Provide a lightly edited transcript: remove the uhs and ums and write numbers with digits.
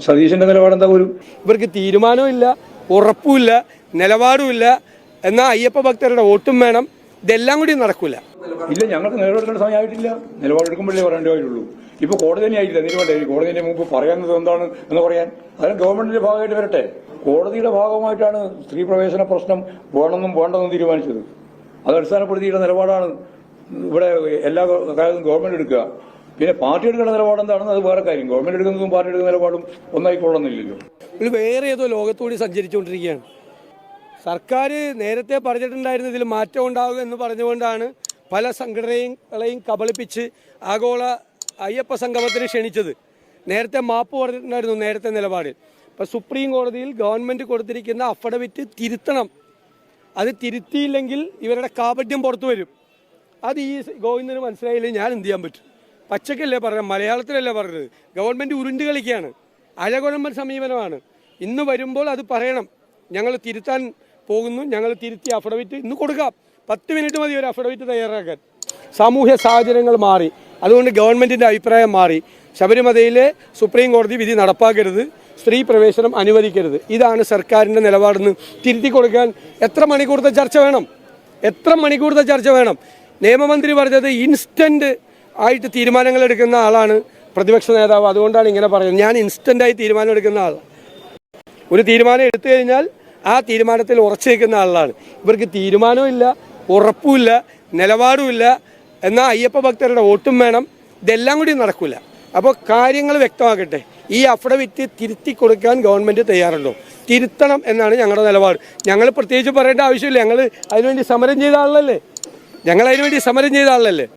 സതീശന്റെ നിലപാടെന്താ പോലും ഇവർക്ക് തീരുമാനവും ഉറപ്പുമില്ല, നിലപാടുമില്ല. എന്നാൽ അയ്യപ്പ ഭക്തരുടെ വോട്ടും വേണം. ഇതെല്ലാം കൂടി നടക്കൂല. ഇല്ല, ഞങ്ങൾക്ക് നിലപാടെടുക്കേണ്ട സമയമായിട്ടില്ല. നിലപാടെടുക്കുമ്പോഴേ പറയേണ്ടതായിട്ടുള്ളൂ. ഇപ്പൊ കോടതി തന്നെ ആയിട്ടില്ല. നീരുവേണ്ടേ കോടതിന്റെ മുമ്പ് പറയുന്നത് എന്താണ് എന്ന് പറയാൻ? അതിന് ഗവൺമെന്റിന്റെ ഭാഗമായിട്ട് വരട്ടെ. കോടതിയുടെ ഭാഗമായിട്ടാണ് സ്ത്രീ പ്രവേശന പ്രശ്നം വേണമെന്നും വേണ്ടെന്നും തീരുമാനിച്ചത്. അത് അടിസ്ഥാനപ്പെടുത്തിയുള്ള നിലപാടാണ് ഇവിടെ എല്ലാ കാര്യവും ഗവൺമെന്റ് എടുക്കുക. പിന്നെ പാർട്ടി എടുക്കേണ്ട നിലപാട് എന്താണെന്ന് അത് വേറെ കാര്യം. ഗവൺമെന്റ് എടുക്കുന്നതും പാർട്ടി എടുക്കുന്ന നിലപാടും ഒന്നായിക്കൊള്ളുന്നില്ലല്ലോ. ഇത് വേറെ ഏതോ ലോകത്തുകൂടി സഞ്ചരിച്ചുകൊണ്ടിരിക്കുകയാണ്. സർക്കാർ നേരത്തെ പറഞ്ഞിട്ടുണ്ടായിരുന്ന ഇതിൽ മാറ്റം ഉണ്ടാവുക എന്ന് പറഞ്ഞുകൊണ്ടാണ് പല സംഘടനകളെയും കബളിപ്പിച്ച് ആഗോള അയ്യപ്പ സംഗമത്തിന് ക്ഷണിച്ചത്. നേരത്തെ മാപ്പ് പറഞ്ഞിട്ടുണ്ടായിരുന്നു നേരത്തെ നിലപാടിൽ. ഇപ്പോൾ സുപ്രീം കോടതിയിൽ ഗവൺമെൻറ് കൊടുത്തിരിക്കുന്ന അഫിഡവിറ്റ് തിരുത്തണം. അത് തിരുത്തിയില്ലെങ്കിൽ ഇവരുടെ കാപട്യം പുറത്തു വരും. അത് ഈ ഗോവിന്ദന് മനസ്സിലായില്ലെങ്കിൽ ഞാൻ എന്ത് ചെയ്യാൻ പറ്റും? പച്ചക്കല്ലേ പറഞ്ഞത്, മലയാളത്തിലല്ലേ പറഞ്ഞത്. ഗവൺമെൻറ് ഉരുണ്ട് കളിക്കുകയാണ്, അഴകുഴമ്പൻ സമീപനമാണ്. ഇന്ന് വരുമ്പോൾ അത് പറയണം, ഞങ്ങൾ തിരുത്താൻ പോകുന്നു, ഞങ്ങൾ തിരുത്തി അഫിഡവിറ്റ് ഇന്ന് കൊടുക്കാം. 10 മിനിറ്റ് മതി ഒരു അഫിഡവിറ്റ് തയ്യാറാക്കാൻ. സാമൂഹ്യ സാഹചര്യങ്ങൾ മാറി, അതുകൊണ്ട് ഗവൺമെൻറ്റിൻ്റെ അഭിപ്രായം മാറി. ശബരിമലയിലെ സുപ്രീം കോടതി വിധി നടപ്പാക്കരുത്, സ്ത്രീ പ്രവേശനം അനുവദിക്കരുത്. ഇതാണ് സർക്കാരിൻ്റെ നിലപാടെന്ന് തിരുത്തി കൊടുക്കാൻ എത്ര മണിക്കൂറത്തെ ചർച്ച വേണം? എത്ര മണിക്കൂറത്തെ ചർച്ച വേണം? നിയമമന്ത്രി പറഞ്ഞത് ഇൻസ്റ്റൻറ്റ് ആയിട്ട് തീരുമാനങ്ങൾ എടുക്കുന്ന ആളാണ് പ്രതിപക്ഷ നേതാവ്. അതുകൊണ്ടാണ് ഇങ്ങനെ പറയുന്നത്. ഞാൻ ഇൻസ്റ്റൻ്റായി തീരുമാനം എടുക്കുന്ന ആളാണ്. ഒരു തീരുമാനം എടുത്തു കഴിഞ്ഞാൽ ആ തീരുമാനത്തിൽ ഉറച്ചു നിൽക്കുന്ന ആളാണ്. ഇവർക്ക് തീരുമാനവും ഉറപ്പുമില്ല, നിലപാടുമില്ല. എന്നാൽ അയ്യപ്പ ഭക്തരുടെ വോട്ടും വേണം. ഇതെല്ലാം കൂടി നടക്കില്ല. അപ്പോൾ കാര്യങ്ങൾ വ്യക്തമാക്കട്ടെ. ഈ അഫിഡവിറ്റ് തിരുത്തി കൊടുക്കാൻ ഗവൺമെൻറ് തയ്യാറുണ്ടോ? തിരുത്തണം എന്നാണ് ഞങ്ങളുടെ നിലപാട്. ഞങ്ങൾ പ്രത്യേകിച്ച് പറയേണ്ട ആവശ്യമില്ല. ഞങ്ങൾ അതിനുവേണ്ടി സമരം ചെയ്ത ആളല്ലേ.